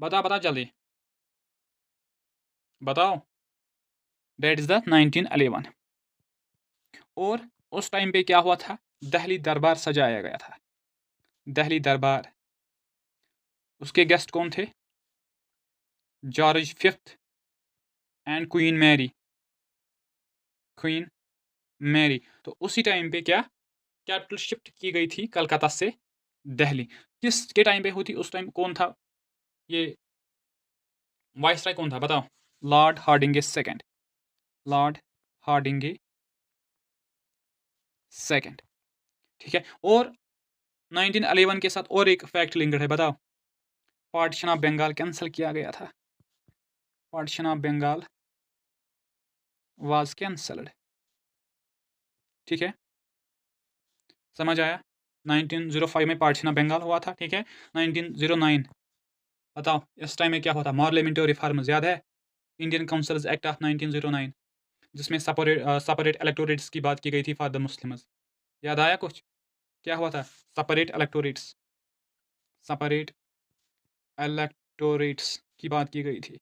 बताओ बताओ जल्दी बताओ। That is the 1911। और उस टाइम पे क्या हुआ था? दिल्ली दरबार सजाया गया था, दिल्ली दरबार। उसके गेस्ट कौन थे? George fifth and Queen Mary, Queen Mary. तो उसी टाइम पे क्या कैपिटल शिफ्ट की गई थी कलकत्ता से दिल्ली। किस के टाइम पे हुई थी? उस टाइम कौन था ये वाइसराय, कौन था बताओ? लॉर्ड हार्डिंगे सेकंड, लॉर्ड हार्डिंगे सेकंड, ठीक है? और 1911 के साथ और एक फैक्ट लिंक्ड है, बताओ। पार्टीशन ऑफ बंगाल कैंसिल किया गया था, partition of Bengal was cancelled, ठीक है? समझ आया? 1905 में पार्टीशन ऑफ बंगाल हुआ था, ठीक है? 1909, बताओ इस टाइम में क्या हुआ था? पार्लियामेंट्री रिफॉर्म्स याद है? इंडियन काउंसिल्स एक्ट ऑफ 1909, जिसमें सेपरेट इलेक्टोरेट्स की बात की गई थी फॉर द मुस्लिम्स। याद आया कुछ? क्या हुआ था? सेपरेट इलेक्टोरेट्स, सेपरेट इलेक्टोरेट्स की बात की गई थी,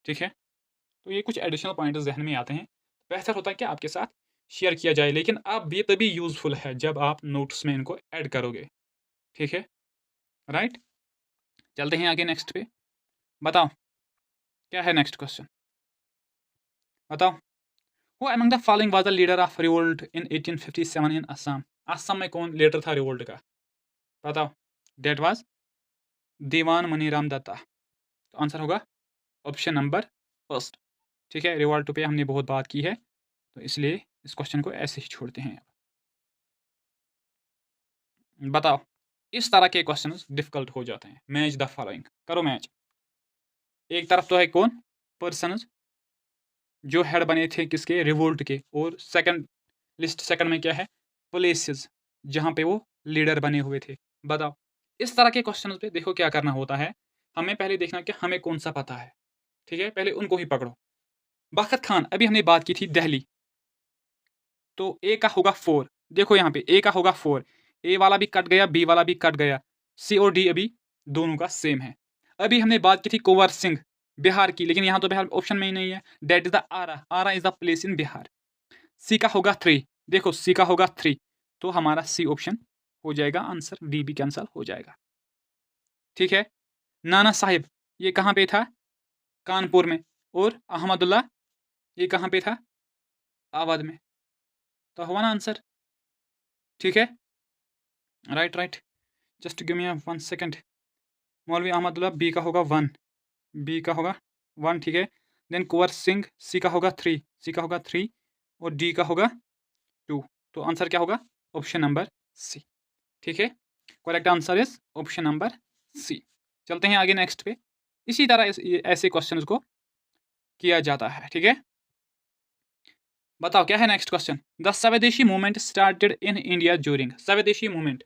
ठीक है? तो ये कुछ एडिशनल पॉइंट्स ज़हन में आते हैं। बेहतर होता है कि आपके साथ शेयर किया जाए, लेकिन अब ये तभी यूज़फुल है जब आप नोट्स में इनको ऐड करोगे, ठीक है? राइट? चलते हैं आगे नेक्स्ट पे। बताओ, क्या है नेक्स्ट क्वेश्चन? बताओ। Who among the following was the leader of revolt in 1857 इन असम? असम में कौन लीडर था रिवोल्ट का? बताओ। दैट वाज दीवान मनीराम दत्ता। तो आंसर होगा ऑप्शन नंबर फर्स्ट, ठीक है? रिवोल्ट पे हमने बहुत बात की है, तो इसलिए इस क्वेश्चन को ऐसे ही छोड़ते हैं। बताओ। इस तरह के क्वेश्चंस डिफिकल्ट हो जाते हैं। मैच द फॉलोइंग, करो मैच। एक तरफ तो है कौन? पर्सन्स जो हेड बने थे किसके? रिवोल्ट के। और सेकंड, लिस्ट सेकंड में क्या है? प्लेसेस जहाँ पे वो लीडर बने हुए थे। बताओ। इस तरह के क्वेश्चन पे देखो क्या करना होता है, हमें पहले देखना कि हमें कौन सा पता है, ठीक है? पहले उनको ही पकड़ो। बखत खान, अभी हमने बात की थी दिल्ली, तो ए का होगा 4। देखो यहाँ पे ए का होगा 4, ए वाला भी कट गया, बी वाला भी कट गया, सी और डी अभी दोनों का सेम है। अभी हमने बात की थी कुंवर सिंह, बिहार की, लेकिन यहाँ तो बिहार ऑप्शन में ही नहीं है। That is the Arrah, Arrah is the place in Bihar. C का होगा 3, देखो सी का होगा 3, तो हमारा सी ऑप्शन हो जाएगा आंसर, डी भी कैंसल हो जाएगा, ठीक है? नाना साहिब, ये कहाँ पे था? कानपुर में। और अहमदुल्ला, ये कहाँ पे था? अवध में। तो हुआ ना आंसर, ठीक है? Right right, just give me 1 second. मौलवी अहमदुल्ला, बी का होगा 1, बी का होगा 1, ठीक है? देन कुंवर सिंह, सी का होगा 3, सी का होगा 3, और डी का होगा 2। तो आंसर क्या होगा? ऑप्शन नंबर सी, ठीक है? Correct answer is option number C. चलते हैं आगे नेक्स्ट पे। इसी तरह ऐसे क्वेश्चंस को किया जाता है, ठीक है? बताओ क्या है next question? The swadeshi movement started in India during, swadeshi movement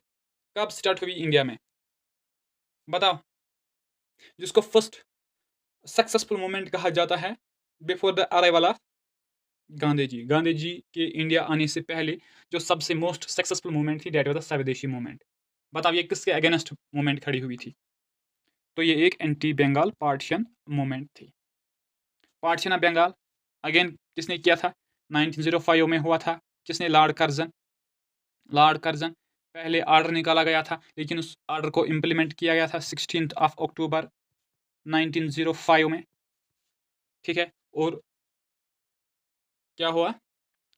कब स्टार्ट हुई इंडिया में? बताओ। जिसको फर्स्ट सक्सेसफुल मूवमेंट कहा जाता है before the arrival of Gandhi ji, Gandhi ji के इंडिया आने से पहले जो सबसे मोस्ट सक्सेसफुल मूवमेंट थी, that was the swadeshi movement. बताओ ये किसके अगेंस्ट मूवमेंट खड़ी हुई थी? तो ये एक एंटी बंगाल पार्टीशन मूवमेंट थी। पार्टीशन ऑफ बंगाल अगेन किसने किया था? 1905 में हुआ था। किसने? Lord Curzon. लॉर्ड कर्जन, पहले ऑर्डर निकाला गया था, लेकिन उस ऑर्डर को इम्प्लीमेंट किया गया था 16 अक्टूबर 1905 में, ठीक है? और क्या हुआ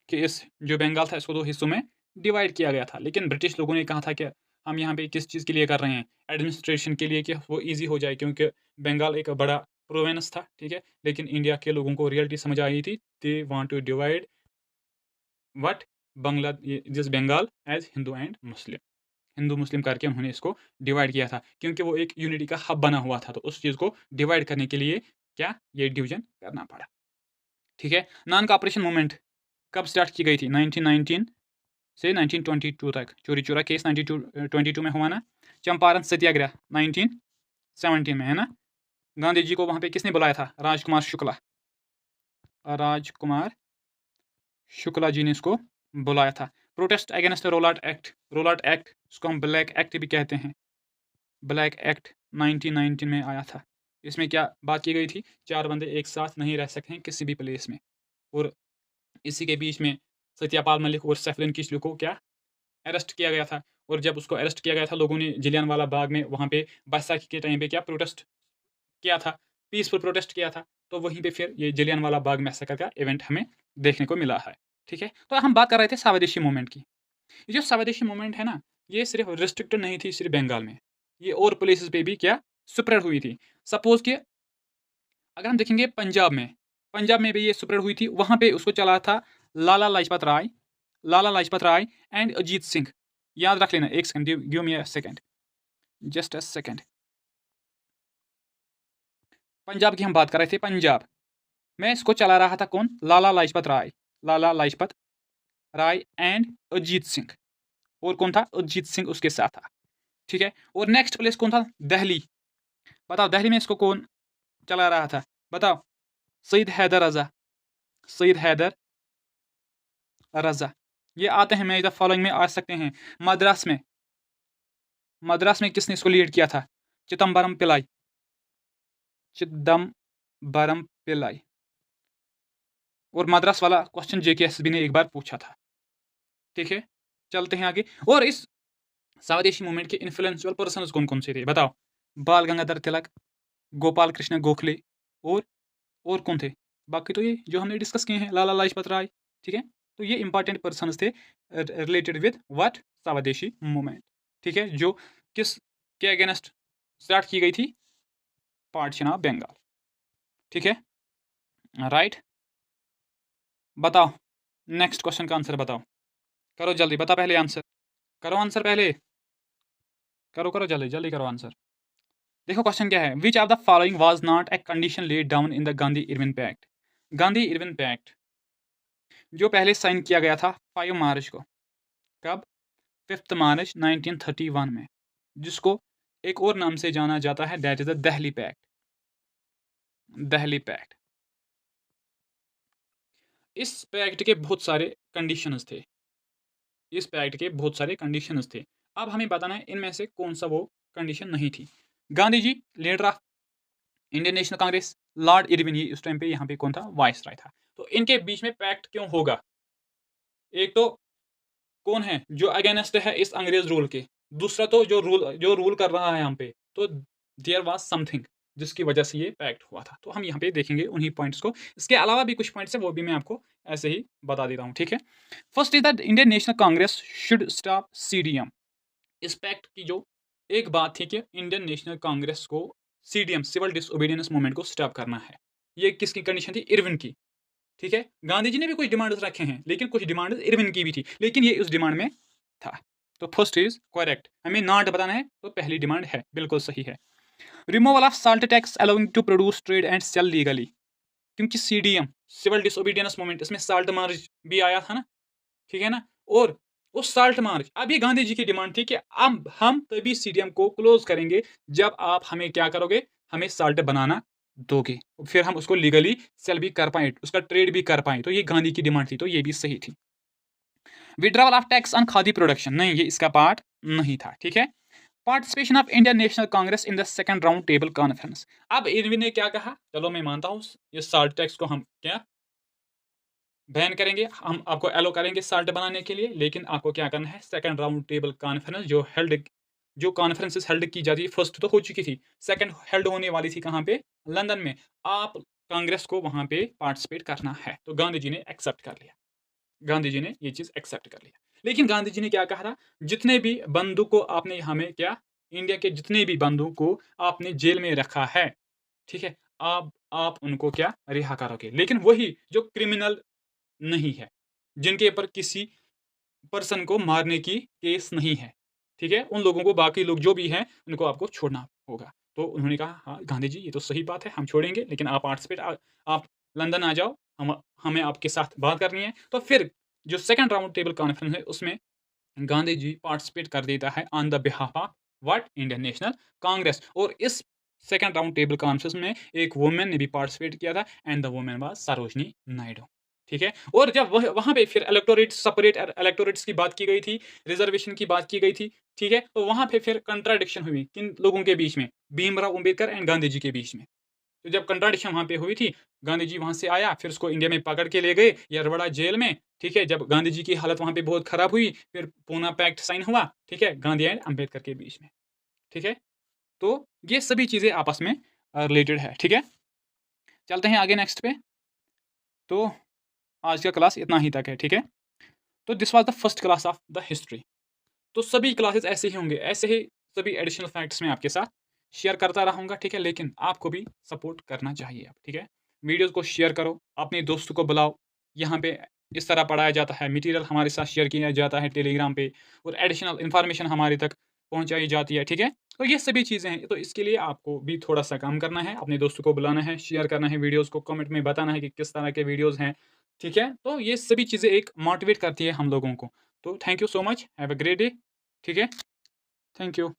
कि इस जो बंगाल था इसको 2 हिस्सों में डिवाइड किया गया था, लेकिन ब्रिटिश लोगों ने कहा था कि हम यहाँ पे किस चीज़ के लिए कर रहे हैं? एडमिनिस्ट्रेशन के लिए, कि वो ईज़ी हो जाए, क्योंकि बंगाल एक बड़ा प्रोविंस था, ठीक है? लेकिन इंडिया के लोगों को रियलिटी समझ आई थी, they want to divide what? Bangla this Bengal as Hindu and Muslim. Hindu Muslim करके उन्होंने इसको डिवाइड किया था, क्योंकि वो एक यूनिटी का हब बना हुआ था, तो उस चीज़ को डिवाइड करने के लिए क्या ये डिवीजन करना पड़ा, ठीक है? नॉन कॉपरेशन मूवमेंट कब स्टार्ट की गई थी? 1919 से 1922 तक। चोरी चोरा केस 1922 में हुआ ना। चंपारण सत्याग्रह 1917 में, है ना? गांधी जी को वहाँ पे किसने बुलाया था? राजकुमार शुक्ला, राजकुमार शुक्ला जी ने इसको बुलाया था। प्रोटेस्ट अगेंस्ट रोलाट एक्ट, रोलाट एक्ट इसको हम ब्लैक एक्ट भी कहते हैं, ब्लैक एक्ट 1919 में आया था। इसमें क्या बात की गई थी? 4 बंदे एक साथ नहीं रह सकते हैं किसी भी प्लेस में। और इसी के बीच में सत्यापाल मलिक और सैफुद्दीन किचलू को क्या अरेस्ट किया गया था। और जब उसको अरेस्ट किया गया था, लोगों ने जलियांवाला बाग में वहाँ पे बैसाखी के टाइम पे क्या प्रोटेस्ट किया था, पीसफुल प्रोटेस्ट किया था। तो वहीं पे फिर ये जलियांवाला बाग मैसेकर का इवेंट हमें देखने को मिला है, ठीक है? तो हम बात कर रहे थे स्वदेशी मूवमेंट की। ये जो स्वदेशी मूवमेंट है ना, ये सिर्फ रिस्ट्रिक्टेड नहीं थी सिर्फ बंगाल में, ये और प्लेसेस पे भी क्या स्प्रेड हुई थी। सपोज कि अगर हम देखेंगे पंजाब में, पंजाब में भी ये स्प्रेड हुई थी। वहाँ पे उसको चला था लाला लाजपत राय, लाला लाजपत राय एंड अजीत सिंह। याद रख लेना, एक second, give me a second, just a second. Punjab की हम बात कर रहे थे, पंजाब में इसको चला रहा था कौन? लाला लाजपत राय, लाला लाजपत राय एंड अजीत सिंह। और कौन था? अजीत सिंह उसके साथ था, ठीक है? और नेक्स्ट प्लेस कौन था? दिल्ली। बताओ दिल्ली में इसको कौन चला रहा था? बताओ। सईद हैदर रजा, सईद हैदर रजा, ये आते हैं मैच द फॉलोइंग में आ सकते हैं। मद्रास में किसने इसको लीड किया था? चिदम्बरम पिल्लाई। चिदम्बरम पिल्लाई। और मद्रास वाला क्वेश्चन जेकेएसबी ने एक बार पूछा था। ठीक है, चलते हैं आगे। और इस स्वदेशी मूवमेंट के इन्फ्लुएंशियल पर्सन्स कौन कौन से थे बताओ? बाल गंगाधर तिलक, गोपाल कृष्ण गोखले, और और कौन थे? बाकी तो ये जो हमने डिस्कस किए हैं, लाला लाजपत राय। ठीक है, तो ये इंपॉर्टेंट पर्सन्स थे रिलेटेड विद व्हाट? स्वदेशी मूवमेंट। ठीक है, जो किस के अगेंस्ट स्टार्ट की गई थी? Partition of Bengal. ठीक है, राइट। बताओ नेक्स्ट क्वेश्चन का आंसर बताओ। करो जल्दी, बता पहले आंसर। करो आंसर पहले, करो करो जल्दी जल्दी करो आंसर। देखो क्वेश्चन क्या है। Which of the following was not a condition laid down in the Gandhi Irwin pact? Gandhi Irwin pact जो पहले साइन किया गया था 5 मार्च को। कब? 5 मार्च 1931 में, जिसको एक और नाम से जाना जाता है, that is the Delhi pact. Delhi pact. इस पैक्ट के बहुत सारे कंडीशंस थे। इस पैक्ट के बहुत सारे कंडीशंस थे। अब हमें बताना है इनमें से कौन सा वो कंडीशन नहीं थी। Gandhi ji leader of Indian national Congress, Lord Irwin ही उस टाइम पे यहाँ पे कौन था? वाइस राय था। तो इनके बीच में पैक्ट क्यों होगा? एक तो कौन है जो अगेंस्ट है इस अंग्रेज रूल के, दूसरा तो जो रूल कर रहा है यहाँ पे, तो देयर वाज समथिंग जिसकी वजह से ये पैक्ट हुआ था। तो हम यहाँ पे देखेंगे उन्हीं पॉइंट्स को। इसके अलावा भी कुछ पॉइंट्स है, वो भी मैं आपको ऐसे ही बता देता हूँ। ठीक है, first is that Indian national Congress should stop CDM. इस पैक्ट की जो एक बात थी कि इंडियन नेशनल कांग्रेस को सीडीएम, सिविल डिसओबीडियंस मूवमेंट को स्टॉप करना है। ये किसकी कंडीशन थी? इरविन की। ठीक है, गांधी जी ने भी कुछ डिमांड्स रखे हैं, लेकिन कुछ डिमांड्स इरविन की भी थी, लेकिन ये उस डिमांड में था। तो फर्स्ट इज करेक्ट, हमें नॉट बताना है, तो पहली डिमांड है, बिल्कुल सही है। Removal of salt tax allowing to produce trade and sell legally, क्योंकि सीडीएम, सिविल डिसओबीडियंस मूवमेंट, इसमें साल्ट मार्च भी आया था ना। ठीक है ना, और उस साल्ट मार्च, अब ये गांधी जी की डिमांड थी कि अब हम तभी सीडीएम को क्लोज करेंगे जब आप हमें क्या करोगे? हमें साल्ट बनाना दोगे, फिर हम उसको लीगली सेल भी कर पाए, उसका ट्रेड भी कर पाए। तो ये गांधी की डिमांड थी, तो ये भी सही थी। Withdrawal of tax on khadi production, नहीं, ये इसका पार्ट नहीं था। ठीक है, participation of Indian national Congress in the second round table conference. अब इरविन ने क्या कहा? चलो मैं मानता हूं, ये साल्ट टैक्स को हम क्या बैन करेंगे, हम आपको एलो करेंगे साल्ट बनाने के लिए, लेकिन आपको क्या करना है? सेकंड राउंड टेबल कॉन्फ्रेंस जो कॉन्फ्रेंसेस हेल्ड की जाती है, फर्स्ट तो हो चुकी थी, सेकंड हेल्ड होने वाली थी कहाँ पे? लंदन में। आप कांग्रेस को वहां पे पार्टिसिपेट करना है। तो गांधी जी ने एक्सेप्ट कर लिया, गांधी जी ने ये चीज एक्सेप्ट कर लिया। लेकिन गांधी जी ने क्या कहा था? जितने भी बंधु को आपने हमें क्या, इंडिया के जितने भी बंधु को आपने जेल में रखा है, ठीक है, आप उनको क्या रिहा करोगे, लेकिन वही जो क्रिमिनल नहीं है, जिनके ऊपर किसी पर्सन को मारने की केस नहीं है, ठीक है, उन लोगों को, बाकी लोग जो भी हैं, उनको आपको छोड़ना होगा। तो उन्होंने कहा हाँ गांधी जी ये तो सही बात है, हम छोड़ेंगे, लेकिन आप पार्टिसिपेट, आप लंदन आ जाओ, हमें आपके साथ बात करनी है। तो फिर जो सेकंड राउंड टेबल कॉन्फ्रेंस है, उसमें गांधी जी पार्टिसिपेट कर देता है on the behalf of what? Indian national Congress. और इस सेकंड राउंड टेबल कॉन्फ्रेंस में एक वुमेन ने भी पार्टिसिपेट किया था, and the women was Sarojini Naidu. ठीक है, और जब वहां पे फिर इलेक्टोरेट, सेपरेट इलेक्टोरेट्स की बात की गई थी, रिजर्वेशन की बात की गई थी, ठीक है, तो वहां पे फिर कंट्राडिक्शन हुई किन लोगों के बीच में? भीमराव अंबेडकर एंड गांधी जी के बीच में। तो जब कंट्राडिक्शन वहां पे हुई थी, गांधी जी वहां से आया, फिर उसको इंडिया में पकड़ के ले गए यरवड़ा जेल में। ठीक है, जब गांधी जी की हालत वहां पे बहुत खराब हुई, फिर पूना पैक्ट साइन हुआ, ठीक है, गांधी एंड अंबेडकर के बीच में। ठीक है, तो ये सभी चीजें आपस में रिलेटेड है। ठीक है, चलते हैं आगे नेक्स्ट पे। तो आज का क्लास इतना ही तक है। ठीक है, तो this was the first class of the history. तो सभी क्लासेस ऐसे ही होंगे, ऐसे ही सभी एडिशनल फैक्ट्स मैं आपके साथ शेयर करता रहूँगा। ठीक है, लेकिन आपको भी सपोर्ट करना चाहिए अब। ठीक है, वीडियोज़ को शेयर करो, अपने दोस्तों को बुलाओ, यहाँ पे इस तरह पढ़ाया जाता है, मटेरियल हमारे साथ शेयर किया जाता है टेलीग्राम पे, और एडिशनल इन्फॉर्मेशन हमारे तक पहुँचाई जाती है। ठीक है, तो ये सभी चीज़ें हैं। तो इसके लिए आपको भी थोड़ा सा काम करना है, अपने दोस्तों को बुलाना है, शेयर करना है, वीडियोज़ को कमेंट में बताना है कि किस तरह के वीडियोज़ हैं। ठीक है, तो ये सभी चीज़ें एक मोटिवेट करती है हम लोगों को। तो thank you so much, have a great day. ठीक है, थैंक यू।